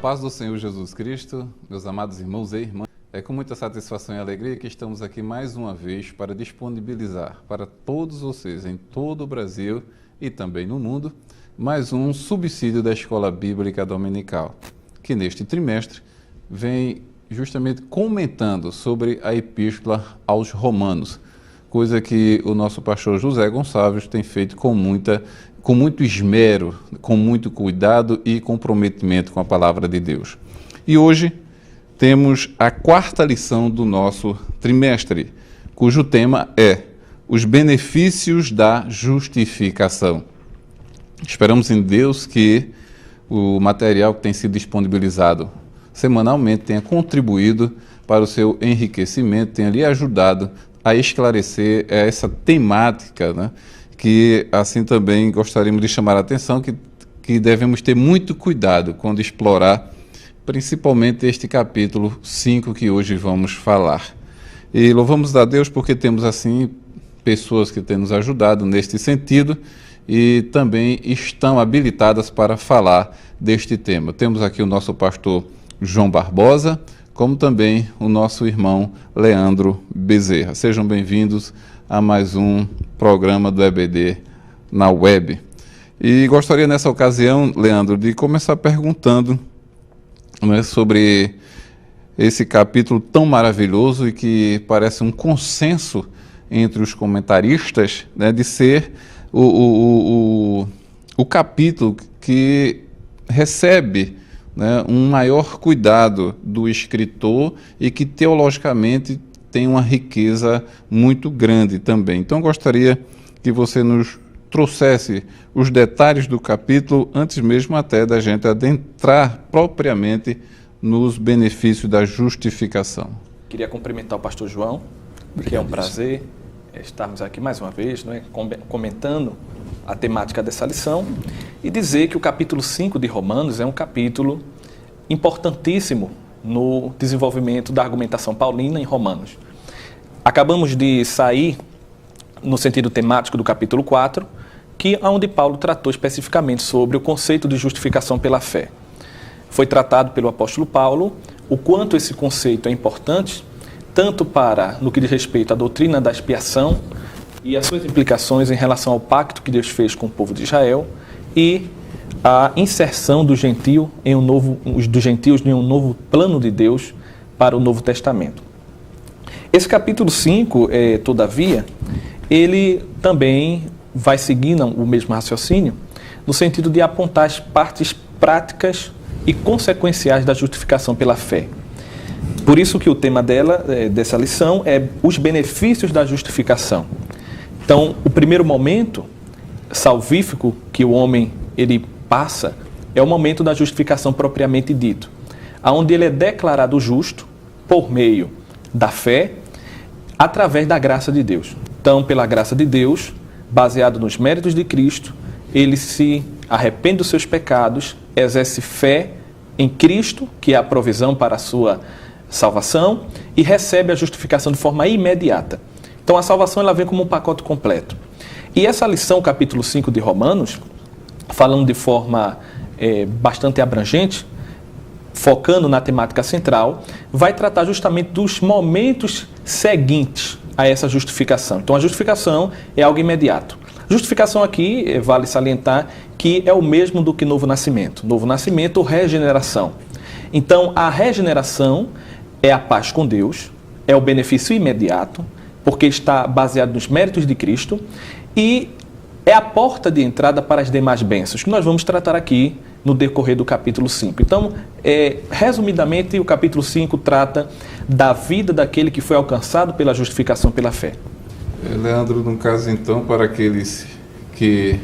paz do Senhor Jesus Cristo, meus amados irmãos e irmãs, é com muita satisfação e alegria que estamos aqui mais uma vez para disponibilizar para todos vocês em todo o Brasil e também no mundo, mais um subsídio da Escola Bíblica Dominical, que neste trimestre vem justamente comentando sobre a Epístola aos Romanos, coisa que o nosso pastor José Gonçalves tem feito com muito esmero, com muito cuidado e comprometimento com a palavra de Deus. E hoje temos a quarta lição do nosso trimestre, cujo tema é os benefícios da justificação. Esperamos em Deus que o material que tem sido disponibilizado semanalmente tenha contribuído para o seu enriquecimento, tenha lhe ajudado a esclarecer essa temática, né? Que assim também gostaríamos de chamar a atenção que devemos ter muito cuidado quando explorar principalmente este capítulo 5 que hoje vamos falar. E louvamos a Deus porque temos assim pessoas que têm nos ajudado neste sentido e também estão habilitadas para falar deste tema. Temos aqui o nosso pastor João Barbosa, como também o nosso irmão Leandro Bezerra. Sejam bem-vindos a mais um programa do EBD na web. E gostaria nessa ocasião, Leandro, de começar perguntando, né, sobre esse capítulo tão maravilhoso e que parece um consenso entre os comentaristas, né, de ser o capítulo que recebe, né, um maior cuidado do escritor e que teologicamente tem uma riqueza muito grande também. Então, gostaria que você nos trouxesse os detalhes do capítulo, antes mesmo até da gente adentrar propriamente nos benefícios da justificação. Queria cumprimentar o pastor João, que é um prazer estarmos aqui mais uma vez, né, comentando a temática dessa lição, e dizer que o capítulo 5 de Romanos é um capítulo importantíssimo no desenvolvimento da argumentação paulina em Romanos. Acabamos de sair no sentido temático do capítulo 4, que é onde Paulo tratou especificamente sobre o conceito de justificação pela fé. Foi tratado pelo apóstolo Paulo o quanto esse conceito é importante, tanto para no que diz respeito à doutrina da expiação e as suas implicações em relação ao pacto que Deus fez com o povo de Israel e a inserção do gentio dos gentios em um novo plano de Deus para o Novo Testamento. Esse capítulo 5, todavia, ele também vai seguindo o mesmo raciocínio, no sentido de apontar as partes práticas e consequenciais da justificação pela fé. Por isso que o tema dessa lição é os benefícios da justificação. Então, o primeiro momento salvífico que o homem ele passa é o momento da justificação propriamente dito, onde ele é declarado justo por meio da fé, através da graça de Deus. Então, pela graça de Deus, baseado nos méritos de Cristo, ele se arrepende dos seus pecados, exerce fé em Cristo, que é a provisão para a sua salvação, e recebe a justificação de forma imediata. Então, a salvação ela vem como um pacote completo. E essa lição, capítulo 5 de Romanos, falando de forma bastante abrangente, focando na temática central, vai tratar justamente dos momentos seguintes a essa justificação. Então, a justificação é algo imediato. Justificação aqui, vale salientar, que é o mesmo do que novo nascimento. Novo nascimento, regeneração. Então, a regeneração é a paz com Deus, é o benefício imediato, porque está baseado nos méritos de Cristo, e é a porta de entrada para as demais bênçãos, que nós vamos tratar aqui no decorrer do capítulo 5. Então, resumidamente, o capítulo 5 trata da vida daquele que foi alcançado pela justificação pela fé. Leandro, no caso, então, para aqueles que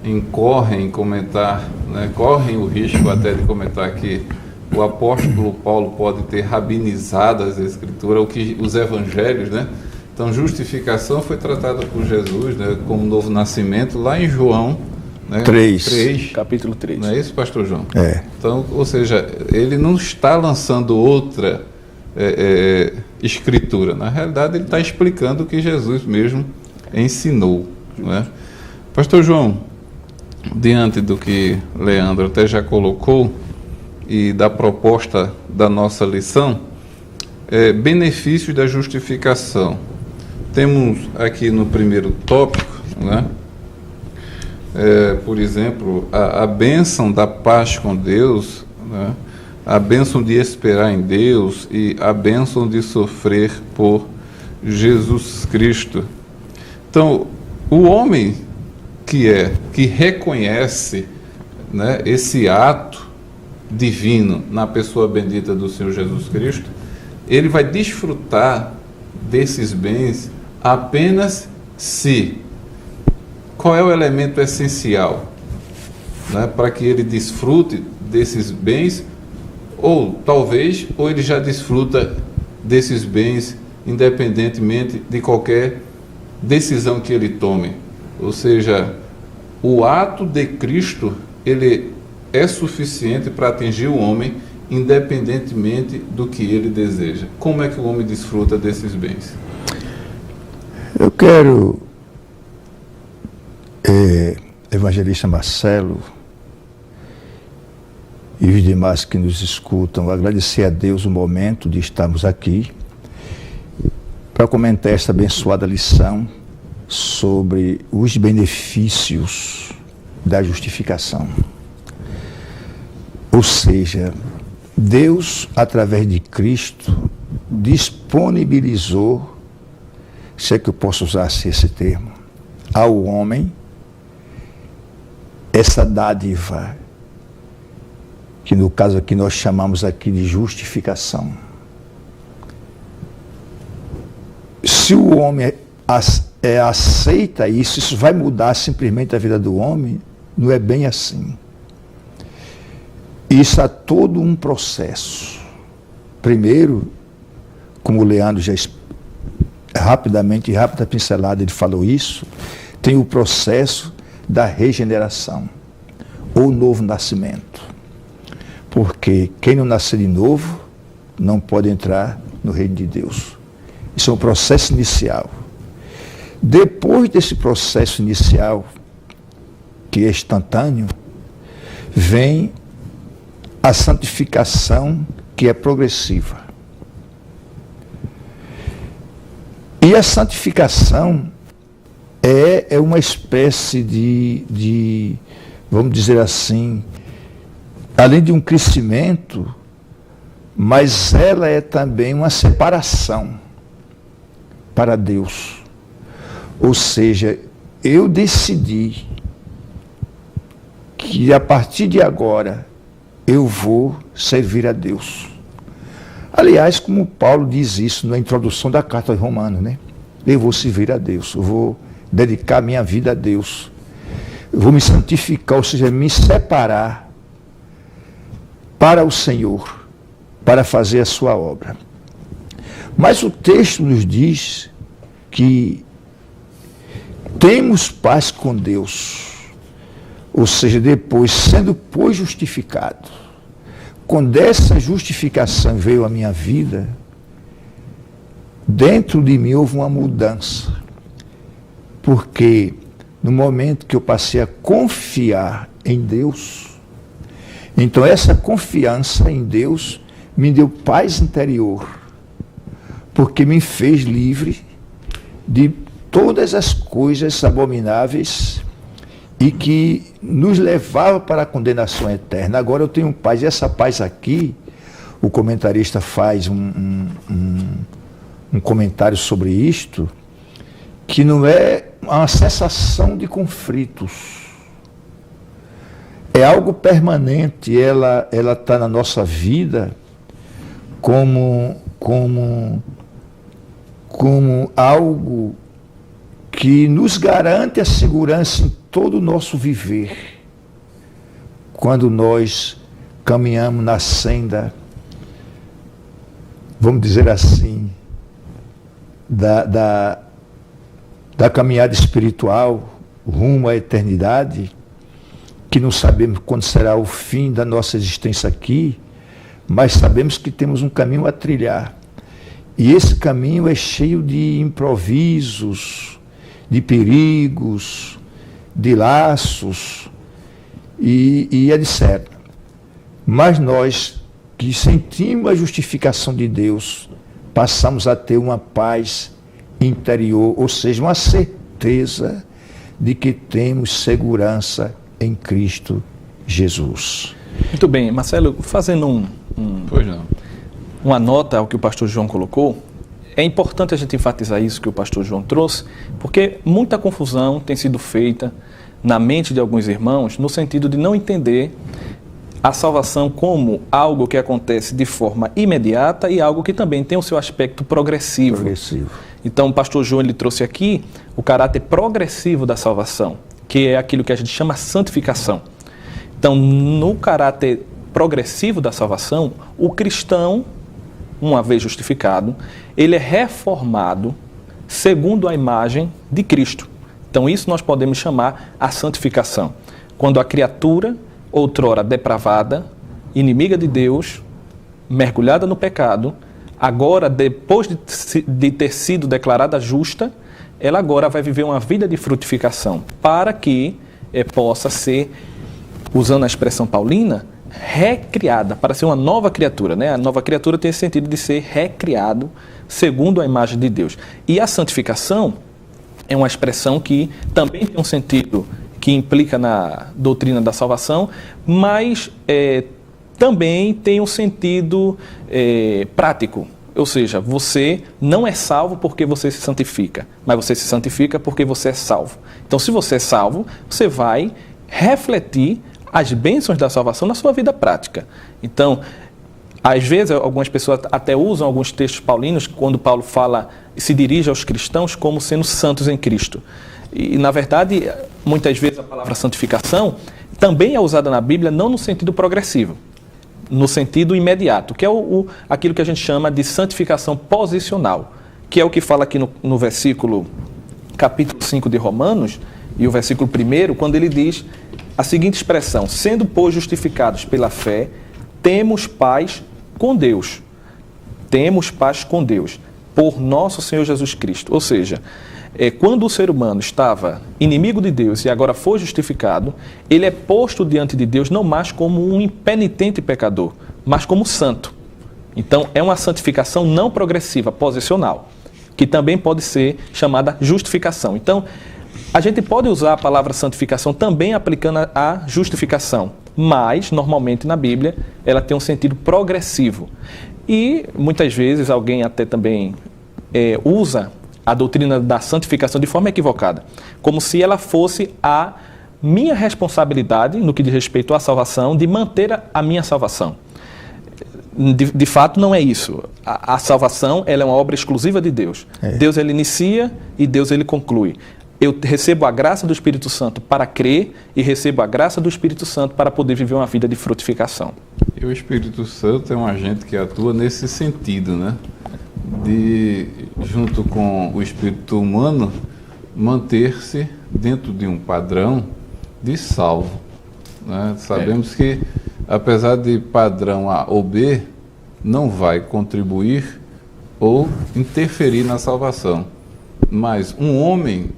incorrem em comentar, né, correm o risco até de comentar que o apóstolo Paulo pode ter rabinizado as escrituras, os evangelhos, né? Então, justificação foi tratada por Jesus, né, como novo nascimento, lá em João, né, 3. Capítulo 3. Não é isso, pastor João? É. Então, ou seja, ele não está lançando outra escritura. Na realidade, ele está explicando o que Jesus mesmo ensinou. Né? Pastor João, diante do que Leandro até já colocou, e da proposta da nossa lição, benefícios da justificação. Temos aqui no primeiro tópico, né, por exemplo, a bênção da paz com Deus, né, a bênção de esperar em Deus e a bênção de sofrer por Jesus Cristo. Então, o homem que reconhece, né, esse ato divino na pessoa bendita do Senhor Jesus Cristo, ele vai desfrutar desses bens apenas se... Qual é o elemento essencial, né, para que ele desfrute desses bens? Ou ele já desfruta desses bens independentemente de qualquer decisão que ele tome. Ou seja, o ato de Cristo, ele é suficiente para atingir o homem independentemente do que ele deseja. Como é que o homem desfruta desses bens? Eu quero, evangelista Marcelo e os demais que nos escutam, agradecer a Deus o momento de estarmos aqui para comentar esta abençoada lição sobre os benefícios da justificação. Ou seja, Deus, através de Cristo, disponibilizou, se é que eu posso usar esse termo, ao homem essa dádiva, que no caso aqui nós chamamos aqui de justificação. Se o homem aceita isso vai mudar simplesmente a vida do homem? Não é bem assim. Isso há todo um processo. Primeiro, como o Leandro já rápida pincelada, ele falou isso, tem o processo da regeneração, ou novo nascimento. Porque quem não nascer de novo, não pode entrar no reino de Deus. Isso é um processo inicial. Depois desse processo inicial, que é instantâneo, vem a santificação, que é progressiva. E a santificação é uma espécie de, vamos dizer assim, além de um crescimento, mas ela é também uma separação para Deus. Ou seja, eu decidi que a partir de agora eu vou servir a Deus. Aliás, como Paulo diz isso na introdução da carta aos Romanos, né? Eu vou servir a Deus, eu vou dedicar minha vida a Deus. Eu vou me santificar, ou seja, me separar para o Senhor, para fazer a sua obra. Mas o texto nos diz que temos paz com Deus, ou seja, depois, sendo pois justificado, quando essa justificação veio à minha vida, dentro de mim houve uma mudança, porque no momento que eu passei a confiar em Deus, então essa confiança em Deus me deu paz interior, porque me fez livre de todas as coisas abomináveis e que nos levavam para a condenação eterna. Agora eu tenho paz, e essa paz aqui, o comentarista faz um comentário sobre isto, que não é uma cessação de conflitos, é algo permanente, ela está na nossa vida como algo que nos garante a segurança em todo o nosso viver, quando nós caminhamos na senda, vamos dizer assim, da caminhada espiritual rumo à eternidade, que não sabemos quando será o fim da nossa existência aqui, mas sabemos que temos um caminho a trilhar. E esse caminho é cheio de improvisos, de perigos, de laços e etc. Mas nós que sentimos a justificação de Deus, passamos a ter uma paz interior, ou seja, uma certeza de que temos segurança em Cristo Jesus. Muito bem, Marcelo, fazendo Pois não. uma nota ao que o pastor João colocou, é importante a gente enfatizar isso que o pastor João trouxe, porque muita confusão tem sido feita na mente de alguns irmãos no sentido de não entender a salvação como algo que acontece de forma imediata e algo que também tem o seu aspecto progressivo. Então, o pastor João ele trouxe aqui o caráter progressivo da salvação, que é aquilo que a gente chama santificação. Então, no caráter progressivo da salvação, o cristão, uma vez justificado, ele é reformado segundo a imagem de Cristo. Então, isso nós podemos chamar a santificação. Quando a criatura, outrora depravada, inimiga de Deus, mergulhada no pecado, agora, depois de ter sido declarada justa, ela agora vai viver uma vida de frutificação, para que possa ser, usando a expressão paulina, recriada, para ser uma nova criatura, né? A nova criatura tem esse sentido de ser recriado segundo a imagem de Deus. E a santificação é uma expressão que também tem um sentido que implica na doutrina da salvação, mas também tem um sentido prático. Ou seja, você não é salvo porque você se santifica, mas você se santifica porque você é salvo. Então, se você é salvo, você vai refletir as bênçãos da salvação na sua vida prática. Então, às vezes, algumas pessoas até usam alguns textos paulinos, quando Paulo fala, se dirige aos cristãos como sendo santos em Cristo. E, na verdade, muitas vezes a palavra santificação também é usada na Bíblia não no sentido progressivo, no sentido imediato, que é aquilo que a gente chama de santificação posicional, que é o que fala aqui no versículo, capítulo 5 de Romanos, e o versículo 1, quando ele diz a seguinte expressão: sendo, pois, justificados pela fé, temos paz com Deus. Temos paz com Deus, por nosso Senhor Jesus Cristo. Ou seja, quando o ser humano estava inimigo de Deus e agora foi justificado, ele é posto diante de Deus não mais como um impenitente pecador, mas como santo. Então, é uma santificação não progressiva, posicional, que também pode ser chamada justificação. Então, a gente pode usar a palavra santificação também aplicando a justificação, mas, normalmente na Bíblia, ela tem um sentido progressivo. E, muitas vezes, alguém até também usa a doutrina da santificação de forma equivocada, como se ela fosse a minha responsabilidade, no que diz respeito à salvação, de manter a minha salvação. De fato, não é isso. A salvação ela é uma obra exclusiva de Deus. Deus ele inicia e Deus ele conclui. Eu recebo a graça do Espírito Santo para crer e recebo a graça do Espírito Santo para poder viver uma vida de frutificação. E o Espírito Santo é um agente que atua nesse sentido, né? De, junto com o espírito humano, manter-se dentro de um padrão de salvo, né? Sabemos que, apesar de padrão A ou B, não vai contribuir ou interferir na salvação. Mas um homem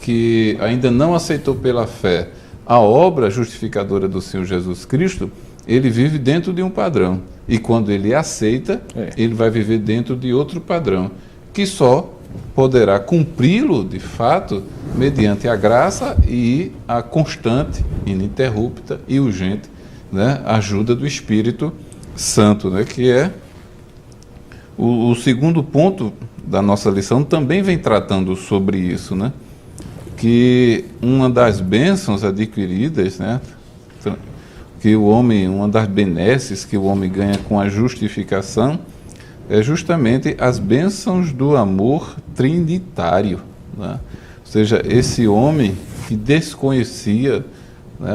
que ainda não aceitou pela fé a obra justificadora do Senhor Jesus Cristo, ele vive dentro de um padrão. E quando ele aceita, ele vai viver dentro de outro padrão, que só poderá cumpri-lo, de fato, mediante a graça e a constante, ininterrupta e urgente, né, ajuda do Espírito Santo, né, que é o segundo ponto da nossa lição, também vem tratando sobre isso, né, que uma das bênçãos adquiridas, né, que o homem, uma das benesses que o homem ganha com a justificação, é justamente as bênçãos do amor trinitário, né? Ou seja, esse homem que desconhecia, né,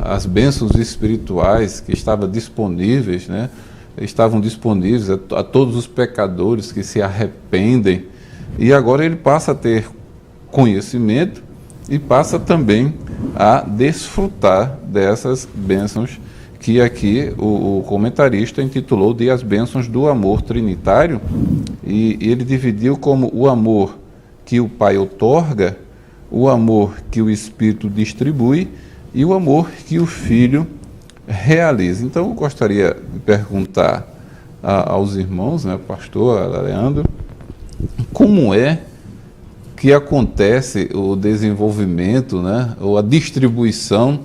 as bênçãos espirituais que estavam disponíveis, né, estavam disponíveis a todos os pecadores que se arrependem, e agora ele passa a ter conhecimento e passa também a desfrutar dessas bênçãos que aqui o comentarista intitulou de as bênçãos do amor trinitário, e ele dividiu como o amor que o Pai outorga, o amor que o Espírito distribui e o amor que o Filho realiza. Então, eu gostaria de perguntar aos irmãos, né, pastor Leandro, como é que acontece o desenvolvimento, né, ou a distribuição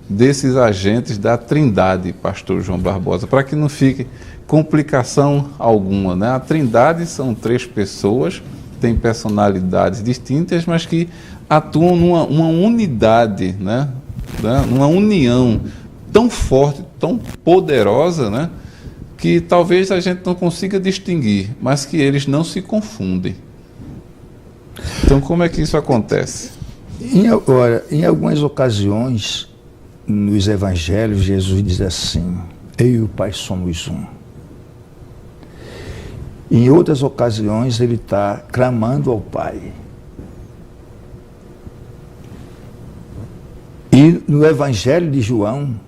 desses agentes da Trindade, pastor João Barbosa, para que não fique complicação alguma, né? A Trindade são 3 pessoas, têm personalidades distintas, mas que atuam numa unidade, né? Numa união tão forte, tão poderosa, né? Que talvez a gente não consiga distinguir, mas que eles não se confundem. Então, como é que isso acontece? Em algumas ocasiões, nos evangelhos, Jesus diz assim: eu e o Pai somos um. Em outras ocasiões, ele está clamando ao Pai. E no Evangelho de João,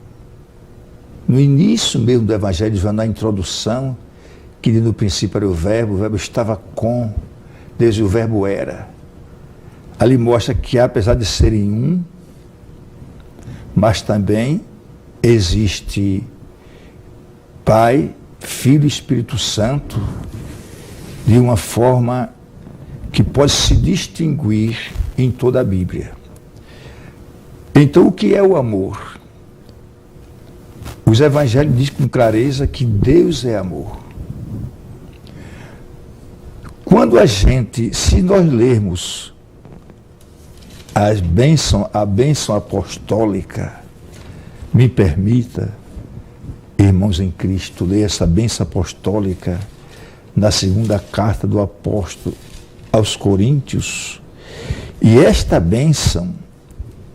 no início mesmo do Evangelho de João, na introdução, que no princípio era o Verbo estava com Deus e o Verbo era. Ali mostra que, apesar de serem um, mas também existe Pai, Filho e Espírito Santo de uma forma que pode se distinguir em toda a Bíblia. Então, o que é o amor? Os evangelhos dizem com clareza que Deus é amor. Quando se nós lermos a bênção apostólica, me permita, irmãos em Cristo, ler essa bênção apostólica na 2ª carta do apóstolo aos Coríntios, e esta bênção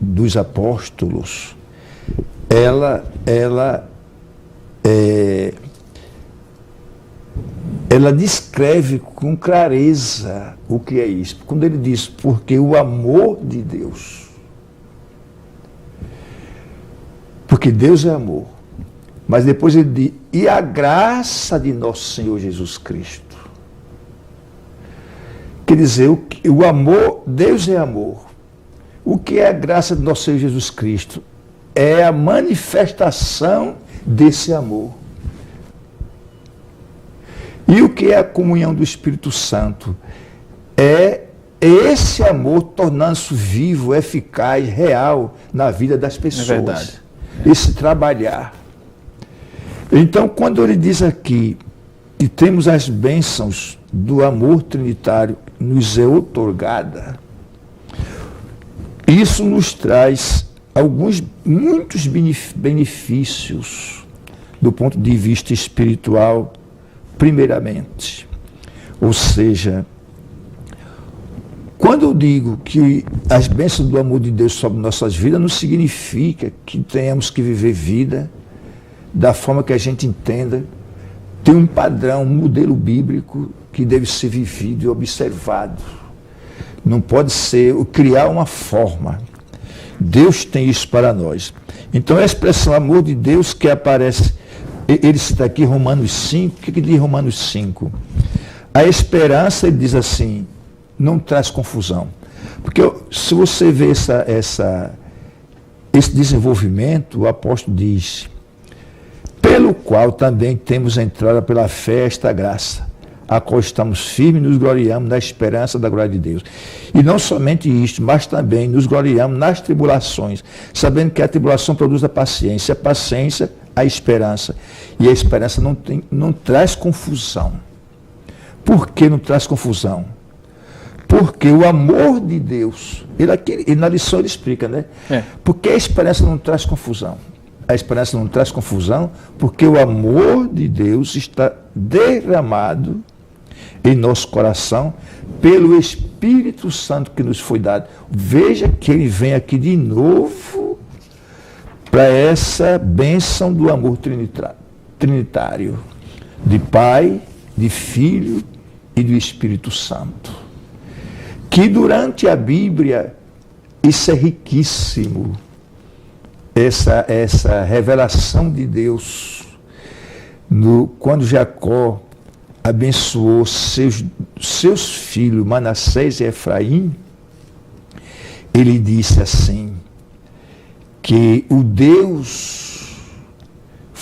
dos apóstolos, ela descreve com clareza o que é isso. Quando ele diz, porque o amor de Deus, porque Deus é amor, mas depois ele diz, e a graça de nosso Senhor Jesus Cristo. Quer dizer, o amor, Deus é amor. O que é a graça de nosso Senhor Jesus Cristo? É a manifestação desse amor. E o que é a comunhão do Espírito Santo? É esse amor tornando-se vivo, eficaz, real na vida das pessoas. É verdade. Esse trabalhar. Então, quando ele diz aqui que temos as bênçãos do amor trinitário nos é outorgada, isso nos traz muitos benefícios do ponto de vista espiritual, primeiramente. Ou seja, quando eu digo que as bênçãos do amor de Deus sobre nossas vidas, não significa que tenhamos que viver vida da forma que a gente entenda. Tem um padrão, um modelo bíblico que deve ser vivido e observado. Não pode ser criar uma forma. Deus tem isso para nós. Então, a expressão amor de Deus que aparece, ele cita aqui Romanos 5, o que diz Romanos 5? A esperança, ele diz assim, não traz confusão. Porque se você vê esse desenvolvimento, o apóstolo diz, pelo qual também temos entrada pela fé esta graça, a qual estamos firmes e nos gloriamos na esperança da glória de Deus. E não somente isto, mas também nos gloriamos nas tribulações, sabendo que a tribulação produz a paciência a esperança. E a esperança não traz confusão. Por que não traz confusão? Porque o amor de Deus, ele na lição ele explica, né? Porque a esperança não traz confusão. A esperança não traz confusão porque o amor de Deus está derramado em nosso coração pelo Espírito Santo que nos foi dado. Veja que ele vem aqui de novo para essa bênção do amor trinitário, de Pai, de Filho e do Espírito Santo. Que durante a Bíblia, isso é riquíssimo, essa revelação de Deus, quando Jacó abençoou seus filhos, Manassés e Efraim, ele disse assim, que o Deus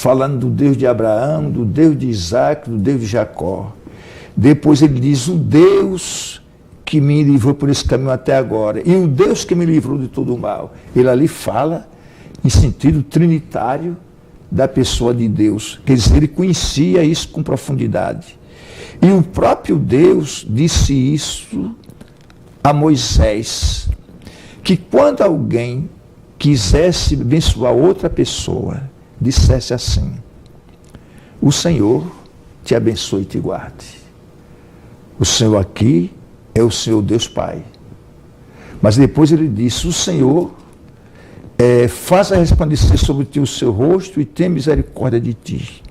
falando do Deus de Abraão, do Deus de Isaac, do Deus de Jacó. Depois ele diz, o Deus que me livrou por esse caminho até agora, e o Deus que me livrou de todo o mal. Ele ali fala em sentido trinitário da pessoa de Deus. Quer dizer, ele conhecia isso com profundidade. E o próprio Deus disse isso a Moisés, que quando alguém quisesse abençoar outra pessoa, dissesse assim, o Senhor te abençoe e te guarde. O Senhor aqui é o Senhor Deus Pai. Mas depois ele disse, o Senhor faça resplandecer sobre ti o seu rosto e tenha misericórdia de ti.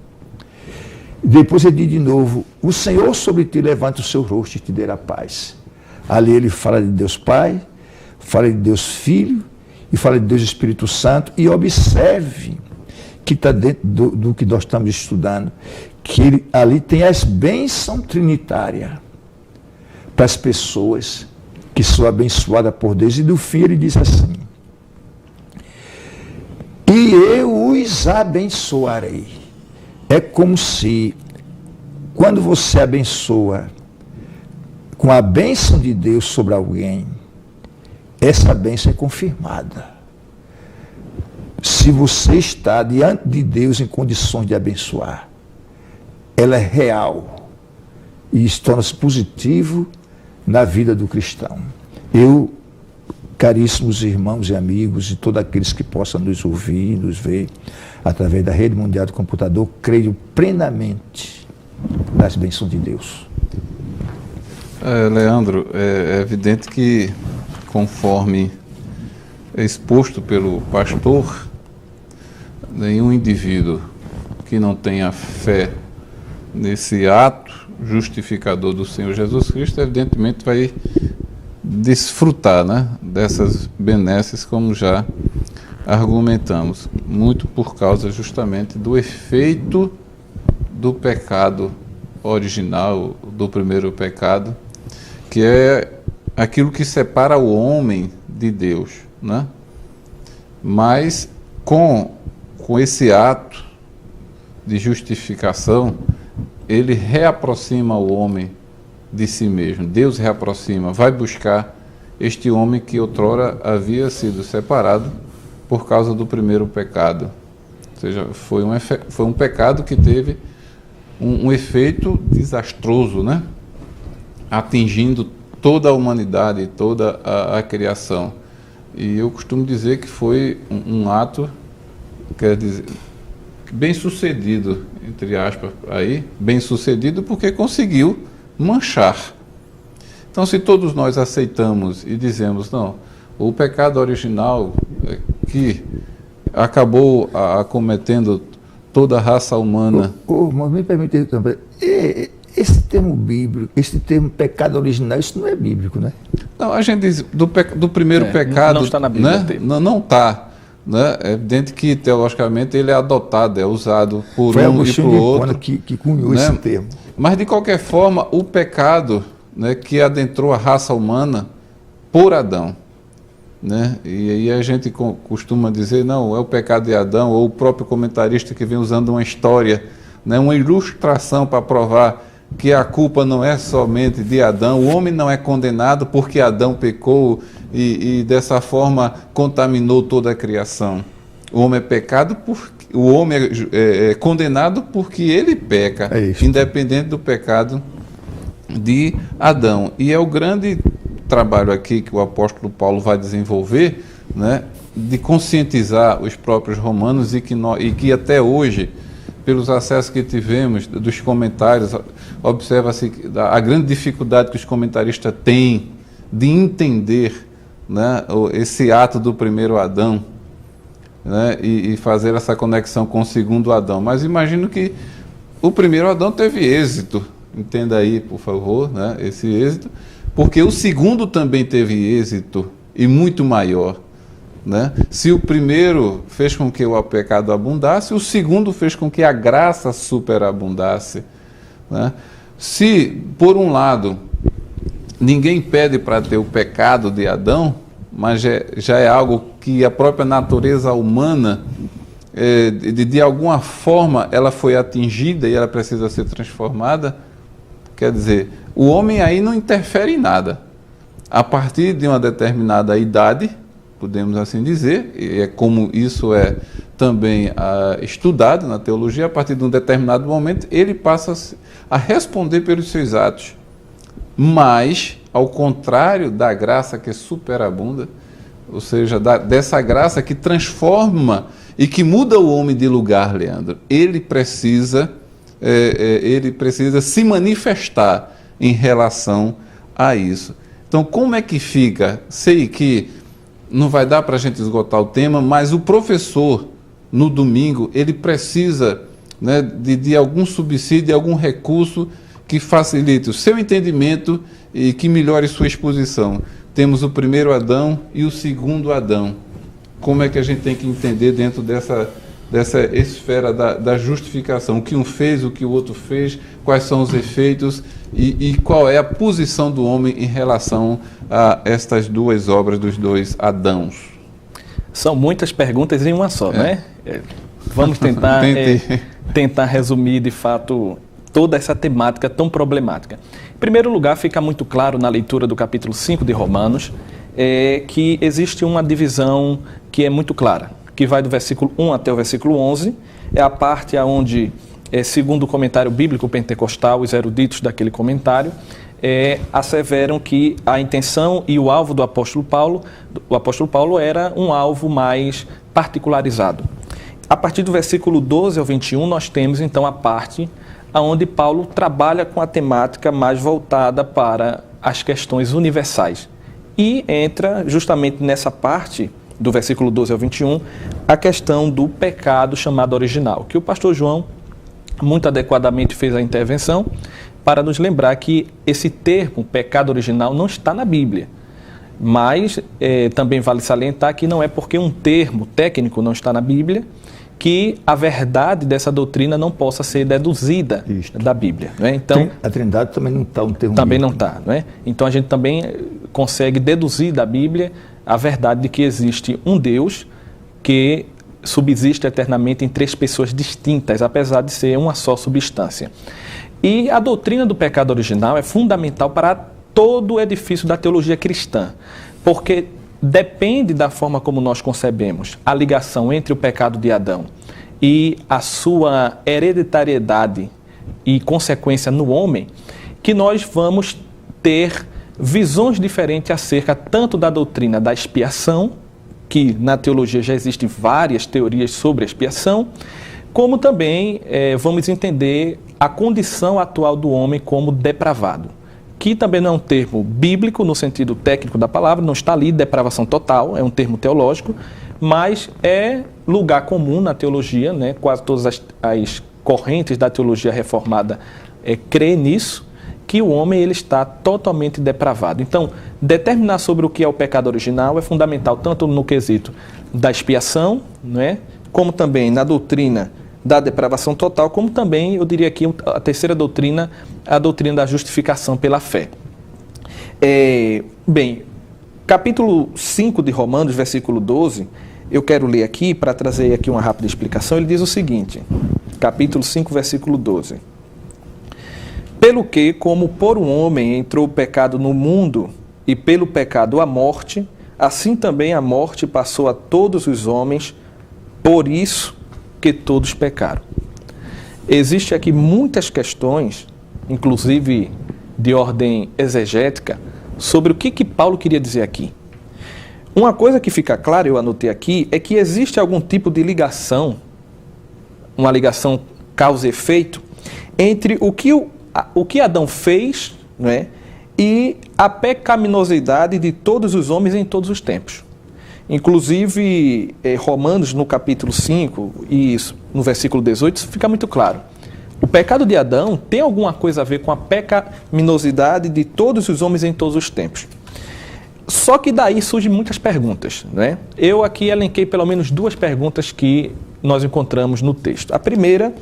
Depois ele diz de novo, o Senhor sobre ti levanta o seu rosto e te dará paz. Ali ele fala de Deus Pai, fala de Deus Filho e fala de Deus Espírito Santo. E observe que está dentro do que nós estamos estudando, que ali tem as bênçãos trinitárias para as pessoas que são abençoadas por Deus. E no fim ele diz assim, e eu os abençoarei. É como se, quando você abençoa com a bênção de Deus sobre alguém, essa bênção é confirmada. Se você está diante de Deus em condições de abençoar, ela é real e torna-se positivo na vida do cristão. Eu, caríssimos irmãos e amigos e todos aqueles que possam nos ouvir, nos ver através da Rede Mundial do Computador, creio plenamente nas bênçãos de Deus. Leandro, é evidente que, conforme é exposto pelo pastor, nenhum indivíduo que não tenha fé nesse ato justificador do Senhor Jesus Cristo, evidentemente vai desfrutar, né, dessas benesses, como já argumentamos, muito por causa justamente do efeito do pecado original, do primeiro pecado, que é aquilo que separa o homem de Deus, né? Mas com esse ato de justificação, ele reaproxima o homem de si mesmo. Deus reaproxima, vai buscar este homem que outrora havia sido separado por causa do primeiro pecado. Ou seja, foi um pecado que teve um efeito desastroso, né? Atingindo toda a humanidade, toda a criação. E eu costumo dizer que foi um ato, quer dizer, bem sucedido, entre aspas, aí, bem sucedido porque conseguiu manchar. Então, se todos nós aceitamos e dizemos, não, o pecado original que acabou acometendo toda a raça humana... Mas me permite também, esse termo bíblico, esse termo pecado original, isso não é bíblico, né? Não, a gente diz do primeiro pecado... Não está na Bíblia. Né? Não está. Né? É evidente que, teologicamente, ele é adotado, é usado por Foi um e por outro. Que cunhou, né, esse termo. Mas, de qualquer forma, o pecado, né, que adentrou a raça humana por Adão. Né? E aí a gente costuma dizer, não, é o pecado de Adão, ou o próprio comentarista que vem usando uma história, né, uma ilustração para provar que a culpa não é somente de Adão, o homem não é condenado porque Adão pecou e dessa forma contaminou toda a criação. O homem é pecado porque o homem é condenado porque ele peca, independente do pecado de Adão. E é o grande trabalho aqui que o apóstolo Paulo vai desenvolver, né, de conscientizar os próprios romanos e que até hoje, pelos acessos que tivemos dos comentários, observa-se a grande dificuldade que os comentaristas têm de entender, né, esse ato do primeiro Adão, né, e fazer essa conexão com o segundo Adão. Mas imagino que o primeiro Adão teve êxito, entenda aí, por favor, né, esse êxito, porque o segundo também teve êxito e muito maior. Né? Se o primeiro fez com que o pecado abundasse, o segundo fez com que a graça superabundasse. Né? Se, por um lado, ninguém pede para ter o pecado de Adão, mas já é algo que a própria natureza humana de alguma forma ela foi atingida e ela precisa ser transformada, quer dizer, o homem aí não interfere em nada. A partir de uma determinada idade, podemos assim dizer, e é como isso é também estudado na teologia, a partir de um determinado momento, ele passa a responder pelos seus atos. Mas, ao contrário da graça que superabunda, ou seja, dessa graça que transforma e que muda o homem de lugar, Leandro, ele precisa se manifestar em relação a isso. Então, como é que fica? Sei que não vai dar para a gente esgotar o tema, mas o professor, no domingo, ele precisa, né, de algum subsídio, de algum recurso que facilite o seu entendimento e que melhore sua exposição. Temos o primeiro Adão e o segundo Adão. Como é que a gente tem que entender dentro dessa esfera da justificação? O que um fez, o que o outro fez, quais são os efeitos e qual é a posição do homem em relação a estas duas obras dos dois Adãos? São muitas perguntas em uma só, né? Vamos tentar resumir, de fato, toda essa temática tão problemática. Em primeiro lugar, fica muito claro na leitura do capítulo 5 de Romanos que existe uma divisão que é muito clara, que vai do versículo 1 até o versículo 11, é a parte onde, segundo o comentário bíblico pentecostal, os eruditos daquele comentário, asseveram que a intenção e o alvo do apóstolo Paulo era um alvo mais particularizado. A partir do versículo 12 ao 21, nós temos então a parte onde Paulo trabalha com a temática mais voltada para as questões universais. E entra justamente nessa parte, do versículo 12 ao 21, a questão do pecado chamado original, que o pastor João muito adequadamente fez a intervenção para nos lembrar que esse termo, pecado original, não está na Bíblia. Mas também vale salientar que não é porque um termo técnico não está na Bíblia que a verdade dessa doutrina não possa ser deduzida da Bíblia. Não é? Então, a Trindade também não está um termo. Também não está. Não é? Então a gente também consegue deduzir da Bíblia a verdade de que existe um Deus que subsiste eternamente em três pessoas distintas, apesar de ser uma só substância. E a doutrina do pecado original é fundamental para todo o edifício da teologia cristã, porque depende da forma como nós concebemos a ligação entre o pecado de Adão e a sua hereditariedade e consequência no homem, que nós vamos ter visões diferentes acerca tanto da doutrina da expiação, que na teologia já existem várias teorias sobre a expiação, como também vamos entender a condição atual do homem como depravado, que também não é um termo bíblico no sentido técnico da palavra, não está ali depravação total, é um termo teológico, mas é lugar comum na teologia, né? Quase todas as correntes da teologia reformada creem nisso, que o homem ele está totalmente depravado. Então, determinar sobre o que é o pecado original é fundamental, tanto no quesito da expiação, né? Como também na doutrina da depravação total, como também, eu diria aqui, a terceira doutrina, a doutrina da justificação pela fé. Bem, capítulo 5 de Romanos, versículo 12, eu quero ler aqui, para trazer aqui uma rápida explicação, ele diz o seguinte, capítulo 5, versículo 12. Pelo que, como por um homem entrou o pecado no mundo, e pelo pecado a morte, assim também a morte passou a todos os homens, por isso que todos pecaram. Existe aqui muitas questões, inclusive de ordem exegética, sobre o que Paulo queria dizer aqui. Uma coisa que fica clara, eu anotei aqui, é que existe algum tipo de ligação, uma ligação causa e efeito, entre o que Adão fez, né, e a pecaminosidade de todos os homens em todos os tempos. Inclusive, Romanos, no capítulo 5, e isso, no versículo 18, isso fica muito claro. O pecado de Adão tem alguma coisa a ver com a pecaminosidade de todos os homens em todos os tempos. Só que daí surgem muitas perguntas, né? Eu aqui elenquei pelo menos duas perguntas que nós encontramos no texto. A primeira,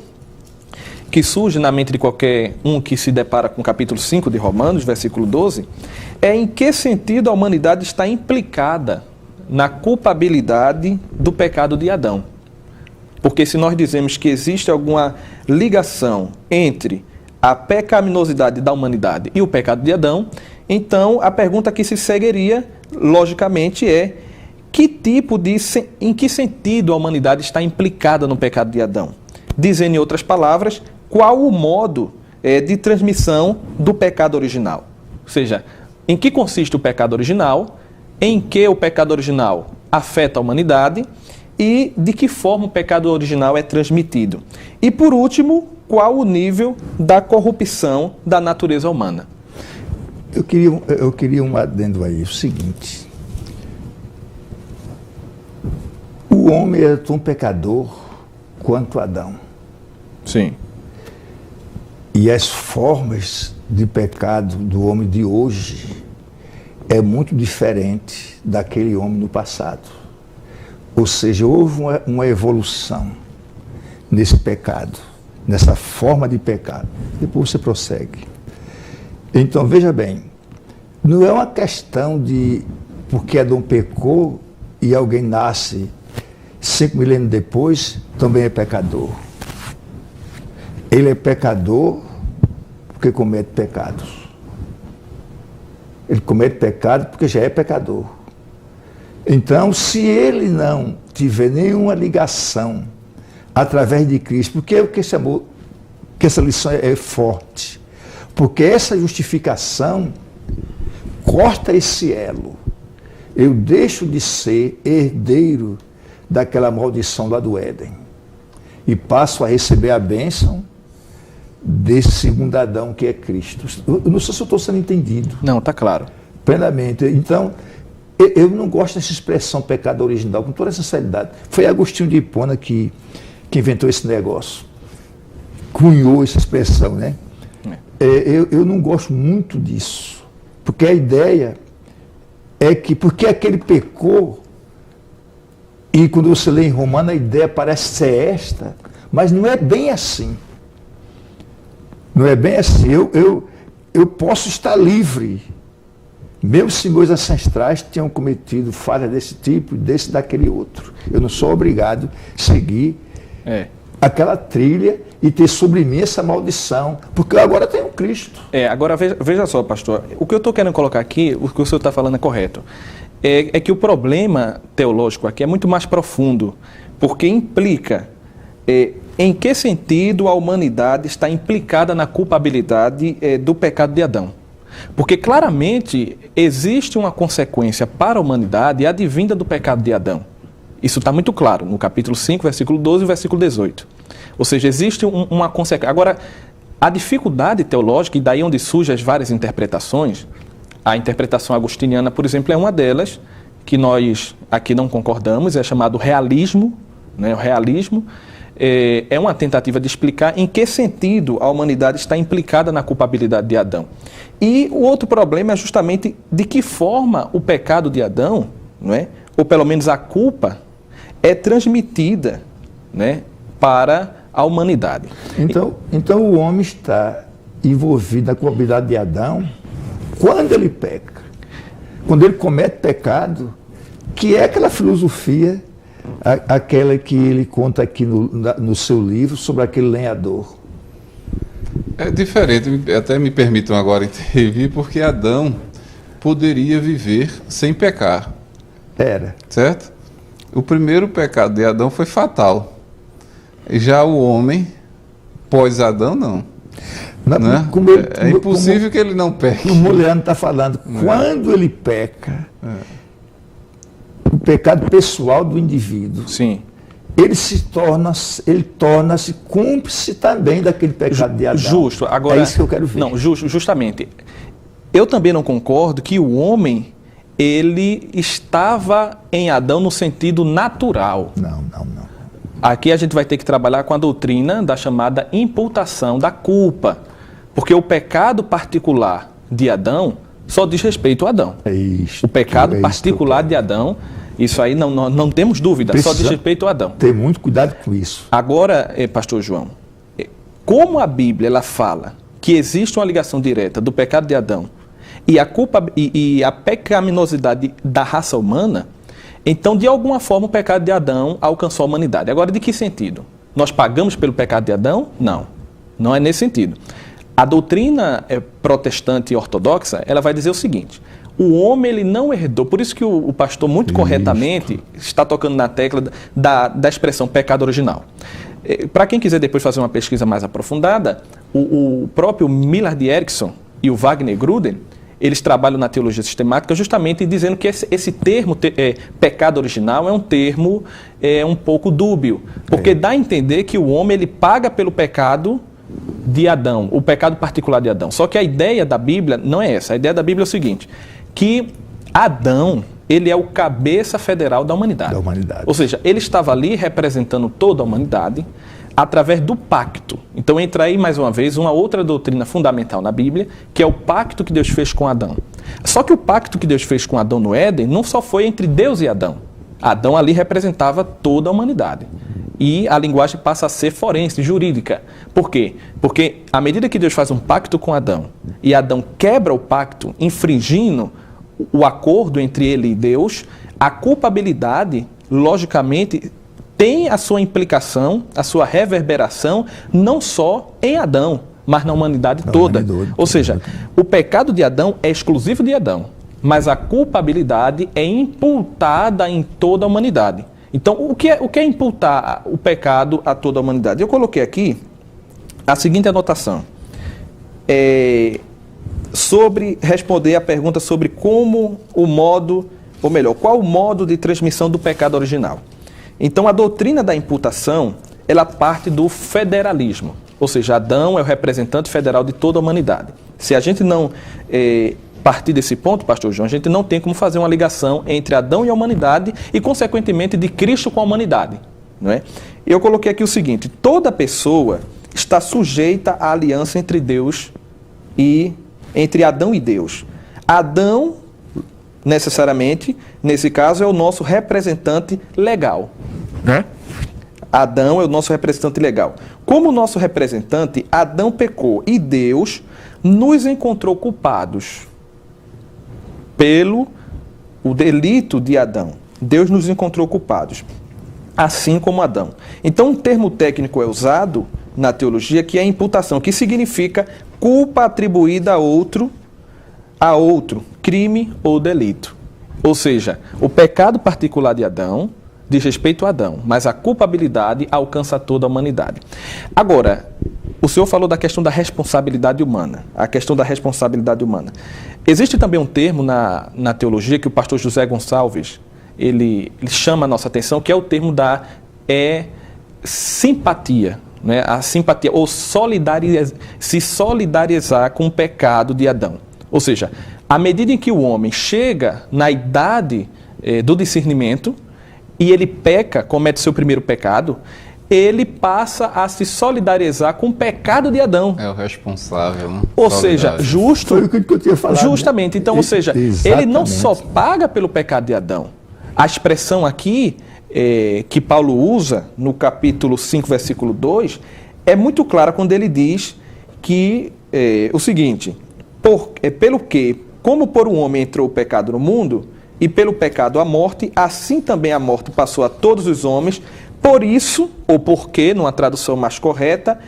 que surge na mente de qualquer um que se depara com o capítulo 5 de Romanos, versículo 12, é em que sentido a humanidade está implicada na culpabilidade do pecado de Adão. Porque se nós dizemos que existe alguma ligação entre a pecaminosidade da humanidade e o pecado de Adão, então a pergunta que se seguiria, logicamente, é em que sentido a humanidade está implicada no pecado de Adão? Dizendo em outras palavras, qual o modo de transmissão do pecado original? Ou seja, em que consiste o pecado original, em que o pecado original afeta a humanidade e de que forma o pecado original é transmitido. E, por último, qual o nível da corrupção da natureza humana? Eu queria um adendo aí, o seguinte. O homem era tão pecador quanto Adão. Sim. E as formas de pecado do homem de hoje é muito diferente daquele homem no passado. Ou seja, houve uma evolução nesse pecado, nessa forma de pecado. Depois você prossegue. Então, veja bem, não é uma questão de porque Adão pecou e alguém nasce 5 milênios depois, também é pecador. Ele é pecador porque comete pecados. Ele comete pecado porque já é pecador. Então, se ele não tiver nenhuma ligação através de Cristo, porque o que essa lição é forte, porque essa justificação corta esse elo. Eu deixo de ser herdeiro daquela maldição lá do Éden e passo a receber a bênção desse segundo Adão que é Cristo. Eu não sei se eu estou sendo entendido. Não, está claro. Plenamente. Então, eu não gosto dessa expressão pecado original, com toda sinceridade. Foi Agostinho de Hipona que inventou esse negócio, cunhou essa expressão, né? Eu não gosto muito disso, porque a ideia é que, porque aquele pecou, e quando você lê em Romano, a ideia parece ser esta, mas não é bem assim. Não é bem assim. Eu posso estar livre. Meus senhores ancestrais tinham cometido falhas desse tipo, daquele outro. Eu não sou obrigado a seguir aquela trilha e ter sobre mim essa maldição, porque eu agora tenho Cristo. Agora veja só, pastor, o que eu estou querendo colocar aqui, o que o senhor está falando é correto, é que o problema teológico aqui é muito mais profundo, porque implica em que sentido a humanidade está implicada na culpabilidade do pecado de Adão. Porque claramente existe uma consequência para a humanidade advinda do pecado de Adão. Isso está muito claro no capítulo 5, versículo 12 e versículo 18. Ou seja, existe uma consequência. Agora, a dificuldade teológica, e daí onde surgem as várias interpretações, a interpretação agostiniana, por exemplo, é uma delas, que nós aqui não concordamos, é chamado realismo, né? O realismo é uma tentativa de explicar em que sentido a humanidade está implicada na culpabilidade de Adão. E o outro problema é justamente de que forma o pecado de Adão, não é? Ou pelo menos a culpa, é transmitida, né, para a humanidade. Então o homem está envolvido na culpabilidade de Adão quando ele peca, quando ele comete pecado, que é aquela filosofia, aquela que ele conta aqui no seu livro sobre aquele lenhador. É diferente, até me permitam agora intervir, porque Adão poderia viver sem pecar. Era. Certo? O primeiro pecado de Adão foi fatal. E já o homem, pós-Adão, não. Né? É impossível que ele não peque. O Moleano está falando, quando ele peca, o pecado pessoal do indivíduo, sim, ele torna-se cúmplice também daquele pecado de Adão. Justo. Agora, é isso que eu quero ver. Não, justamente. Eu também não concordo que o homem, ele estava em Adão no sentido natural. Não. Aqui a gente vai ter que trabalhar com a doutrina da chamada imputação da culpa. Porque o pecado particular de Adão só diz respeito a Adão. O pecado particular de Adão, isso aí não temos dúvida, só diz respeito a Adão. Ter muito cuidado com isso. Agora, pastor João, como a Bíblia ela fala que existe uma ligação direta do pecado de Adão e a culpa e a pecaminosidade da raça humana, Então, de alguma forma, o pecado de Adão alcançou a humanidade. Agora, de que sentido? Nós pagamos pelo pecado de Adão? Não. Não é nesse sentido. A doutrina protestante e ortodoxa, ela vai dizer o seguinte: o homem ele não herdou, por isso que o pastor muito corretamente está tocando na tecla da expressão pecado original. Para quem quiser depois fazer uma pesquisa mais aprofundada, o próprio Millard Erickson e o Wagner Gruden, eles trabalham na teologia sistemática justamente dizendo que esse termo, pecado original, é um termo um pouco dúbio, porque dá a entender que o homem ele paga pelo pecado de Adão, o pecado particular de Adão. Só que a ideia da Bíblia não é essa. A ideia da Bíblia é o seguinte, que Adão, ele é o cabeça federal da humanidade. Ou seja, ele estava ali representando toda a humanidade através do pacto. Então entra aí mais uma vez uma outra doutrina fundamental na Bíblia, que é o pacto que Deus fez com Adão. Só que o pacto que Deus fez com Adão no Éden não só foi entre Deus e Adão. Adão ali representava toda a humanidade. E a linguagem passa a ser forense, jurídica. Por quê? Porque à medida que Deus faz um pacto com Adão, e Adão quebra o pacto, infringindo o acordo entre ele e Deus, a culpabilidade, logicamente, tem a sua implicação, a sua reverberação, não só em Adão, mas na humanidade toda. Ou seja, o pecado de Adão é exclusivo de Adão, mas a culpabilidade é imputada em toda a humanidade. Então, o que é imputar o pecado a toda a humanidade? Eu coloquei aqui a seguinte anotação. Sobre responder a pergunta sobre como o modo, ou melhor, qual o modo de transmissão do pecado original. Então, a doutrina da imputação, ela parte do federalismo. Ou seja, Adão é o representante federal de toda a humanidade. Se a gente não partir desse ponto, pastor João, a gente não tem como fazer uma ligação entre Adão e a humanidade e, consequentemente, de Cristo com a humanidade. Não é? Eu coloquei aqui o seguinte: toda pessoa está sujeita à aliança entre Deus e entre Adão e Deus. Adão, necessariamente, nesse caso, é o nosso representante legal. Né? Adão é o nosso representante legal. Como nosso representante, Adão pecou e Deus nos encontrou culpados pelo o delito de Adão. Deus nos encontrou culpados, assim como Adão. Então, um termo técnico é usado na teologia que é imputação, que significa culpa atribuída a outro, crime ou delito. Ou seja, o pecado particular de Adão diz respeito a Adão, mas a culpabilidade alcança toda a humanidade. Agora, o senhor falou da questão da responsabilidade humana, a questão da responsabilidade humana. Existe também um termo na teologia que o pastor José Gonçalves, ele chama a nossa atenção, que é o termo da simpatia, né? A simpatia, ou se solidarizar com o pecado de Adão. Ou seja, à medida em que o homem chega na idade do discernimento e ele peca, comete seu primeiro pecado, ele passa a se solidarizar com o pecado de Adão. É o responsável, né? Ou seja, justo... Foi o que eu tinha falado. Justamente. Então, ou seja, ele não só paga pelo pecado de Adão. A expressão aqui, que Paulo usa no capítulo 5, versículo 2, é muito clara quando ele diz que o seguinte: pelo que, como por um homem entrou o pecado no mundo, e pelo pecado a morte, assim também a morte passou a todos os homens. Por isso, ou porque, numa tradução mais correta,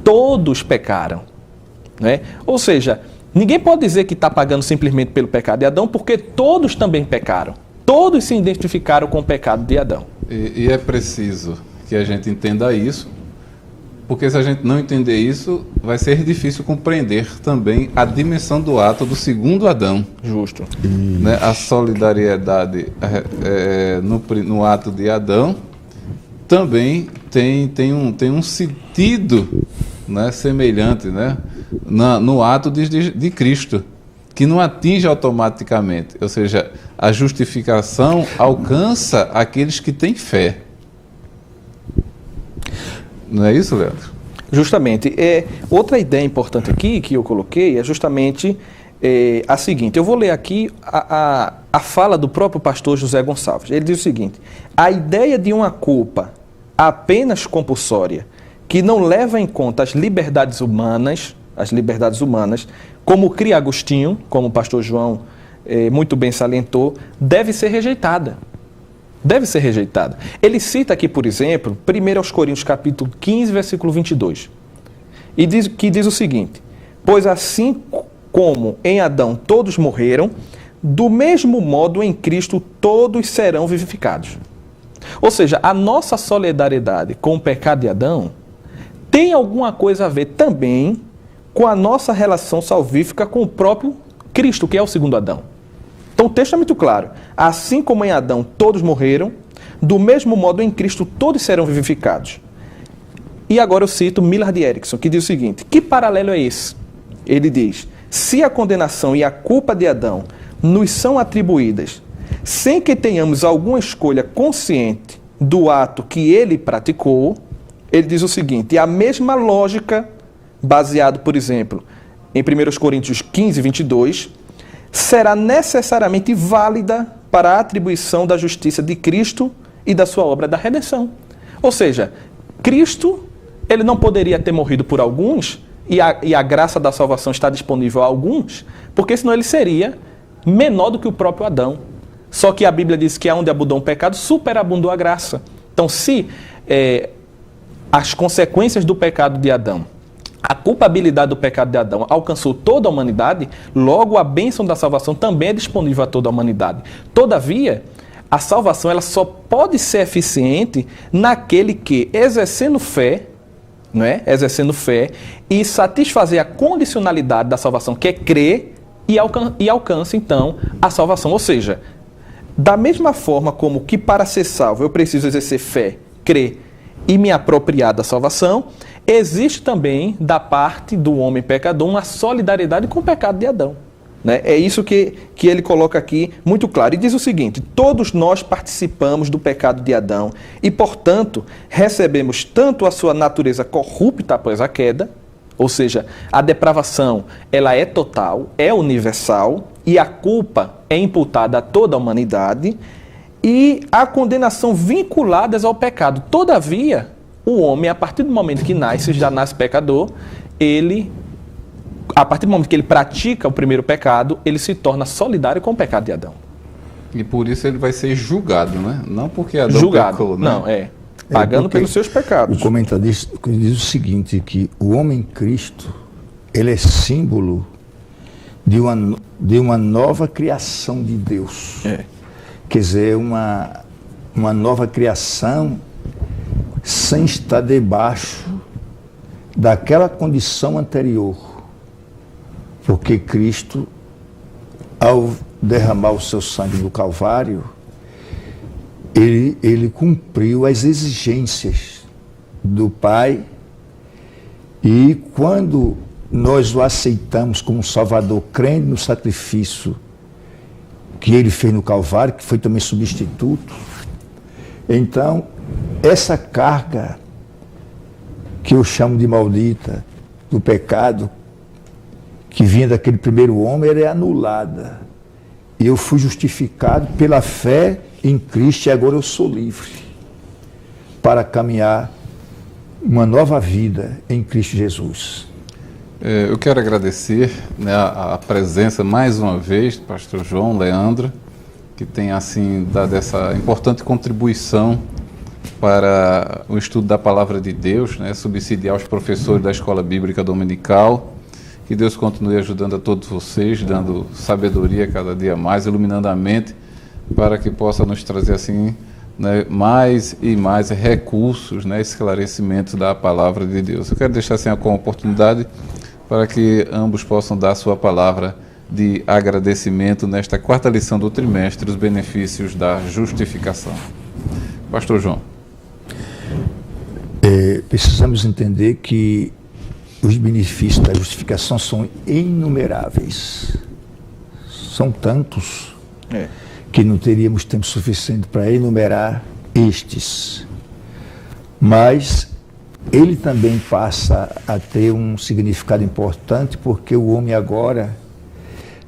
todos pecaram. Né? Ou seja, ninguém pode dizer que está pagando simplesmente pelo pecado de Adão, porque todos também pecaram. Todos se identificaram com o pecado de Adão. E é preciso que a gente entenda isso, porque se a gente não entender isso, vai ser difícil compreender também a dimensão do ato do segundo Adão. Justo. Né? A solidariedade no ato de Adão também tem um sentido, né, semelhante, né, no ato de Cristo, que não atinge automaticamente. Ou seja, a justificação alcança aqueles que têm fé. Não é isso, Leandro? Justamente. Outra ideia importante aqui que eu coloquei é justamente a seguinte. Eu vou ler aqui a fala do próprio pastor José Gonçalves. Ele diz o seguinte: a ideia de uma culpa apenas compulsória, que não leva em conta as liberdades humanas, como cria Agostinho, como o pastor João muito bem salientou, deve ser rejeitada. Deve ser rejeitada. Ele cita aqui, por exemplo, 1 Coríntios capítulo 15, versículo 22. Que diz o seguinte: pois assim como em Adão todos morreram, do mesmo modo em Cristo todos serão vivificados. Ou seja, a nossa solidariedade com o pecado de Adão tem alguma coisa a ver também com a nossa relação salvífica com o próprio Cristo, que é o segundo Adão. Então o texto é muito claro. Assim como em Adão todos morreram, do mesmo modo em Cristo todos serão vivificados. E agora eu cito Millard Erickson, que diz o seguinte: que paralelo é esse? Ele diz: se a condenação e a culpa de Adão nos são atribuídas sem que tenhamos alguma escolha consciente do ato que ele praticou, ele diz o seguinte: a mesma lógica, baseado, por exemplo, em 1 Coríntios 15, 22, será necessariamente válida para a atribuição da justiça de Cristo e da sua obra da redenção. Ou seja, Cristo, ele não poderia ter morrido por alguns, e a graça da salvação está disponível a alguns, porque senão ele seria menor do que o próprio Adão. Só que a Bíblia diz que onde abundou o pecado, superabundou a graça. Então, se as consequências do pecado de Adão, a culpabilidade do pecado de Adão alcançou toda a humanidade, logo a bênção da salvação também é disponível a toda a humanidade. Todavia, a salvação ela só pode ser eficiente naquele que, exercendo fé, não é? Exercendo fé e satisfazer a condicionalidade da salvação, que é crer e alcança, então, a salvação. Ou seja, da mesma forma como que para ser salvo eu preciso exercer fé, crer e me apropriar da salvação, existe também, da parte do homem pecador, uma solidariedade com o pecado de Adão. Né? É isso que ele coloca aqui muito claro. E diz o seguinte: todos nós participamos do pecado de Adão e, portanto, recebemos tanto a sua natureza corrupta após a queda, ou seja, a depravação ela é total, é universal, e a culpa é imputada a toda a humanidade, e a condenação vinculadas ao pecado. Todavia, o homem, a partir do momento que nasce, já nasce pecador, a partir do momento que ele pratica o primeiro pecado, ele se torna solidário com o pecado de Adão. E por isso ele vai ser julgado, né? Não porque Adão pecou, né? Não, pagando pelos seus pecados. O comentarista diz o seguinte, que o homem em Cristo, ele é símbolo de uma nova criação de Deus. Quer dizer, uma nova criação sem estar debaixo daquela condição anterior. Porque Cristo, ao derramar o seu sangue no Calvário, ele cumpriu as exigências do Pai, e quando nós o aceitamos como Salvador, crendo no sacrifício que ele fez no Calvário, que foi também substituto, então essa carga que eu chamo de maldita, do pecado, que vinha daquele primeiro homem, ela é anulada. E eu fui justificado pela fé em Cristo, e agora eu sou livre para caminhar uma nova vida em Cristo Jesus. Eu quero agradecer, né, a presença mais uma vez do pastor João Leandro, que tem assim dado essa importante contribuição para o estudo da Palavra de Deus, né, subsidiar os professores da Escola Bíblica Dominical. Que Deus continue ajudando a todos vocês, dando sabedoria cada dia mais, iluminando a mente, para que possa nos trazer assim, né, mais e mais recursos, né, esclarecimentos da Palavra de Deus. Eu quero deixar assim a oportunidade para que ambos possam dar sua palavra de agradecimento nesta quarta lição do trimestre, os benefícios da justificação. Pastor João. Precisamos entender que os benefícios da justificação são inumeráveis. São tantos que não teríamos tempo suficiente para enumerar estes. Mas ele também passa a ter um significado importante, porque o homem agora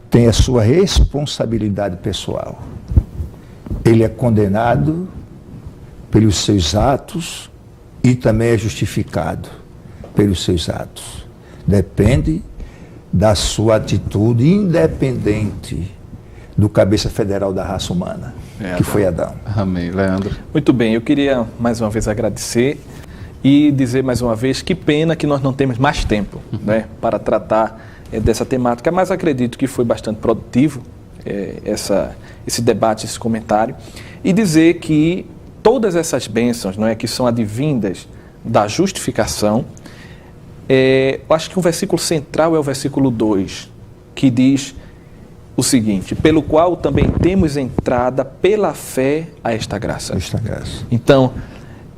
tem a sua responsabilidade pessoal. Ele é condenado pelos seus atos e também é justificado pelos seus atos. Depende da sua atitude, independente do cabeça federal da raça humana, que foi Adão. Amém. Leandro. Muito bem, eu queria mais uma vez agradecer e dizer mais uma vez que pena que nós não temos mais tempo, né, para tratar dessa temática, mas acredito que foi bastante produtivo esse debate, esse comentário, e dizer que todas essas bênçãos, não é, que são advindas da justificação, eu acho que um versículo central é o versículo 2, que diz o seguinte: pelo qual também temos entrada pela fé a esta graça. Esta graça. Então,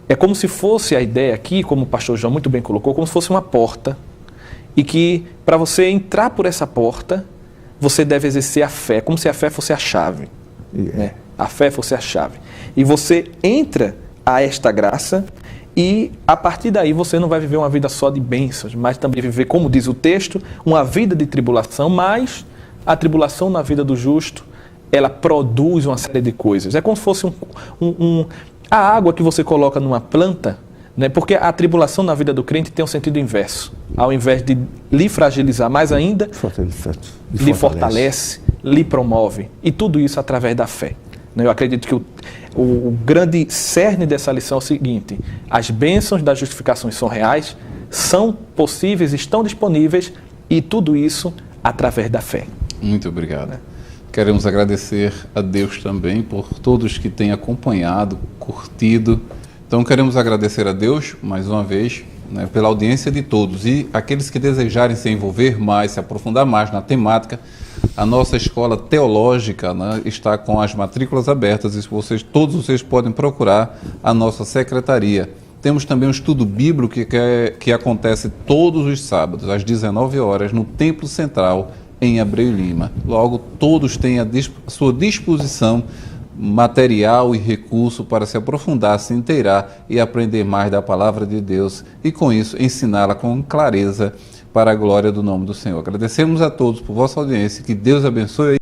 é como se fosse a ideia aqui, como o pastor João muito bem colocou, como se fosse uma porta, e que para você entrar por essa porta, você deve exercer a fé, como se a fé fosse a chave. Né? A fé fosse a chave. E você entra a esta graça e, a partir daí, você não vai viver uma vida só de bênçãos, mas também viver, como diz o texto, uma vida de tribulação, mas a tribulação na vida do justo, ela produz uma série de coisas. É como se fosse a água que você coloca numa planta, né? Porque a tribulação na vida do crente tem um sentido inverso. Ao invés de lhe fragilizar mais ainda, lhe fortalece, lhe promove. E tudo isso através da fé. Eu acredito que o grande cerne dessa lição é o seguinte: as bênçãos das justificações são reais, são possíveis, estão disponíveis, e tudo isso através da fé. Muito obrigado. Queremos agradecer a Deus também por todos que têm acompanhado, curtido. Então queremos agradecer a Deus mais uma vez, né, pela audiência de todos, e aqueles que desejarem se envolver mais, se aprofundar mais na temática. A nossa escola teológica, né, está com as matrículas abertas e todos vocês podem procurar a nossa secretaria. Temos também um estudo bíblico que acontece todos os sábados, às 19 horas, no Templo Central, em Abreu Lima. Logo, todos têm à sua disposição material e recurso para se aprofundar, se inteirar e aprender mais da palavra de Deus e, com isso, ensiná-la com clareza para a glória do nome do Senhor. Agradecemos a todos por vossa audiência, que Deus abençoe.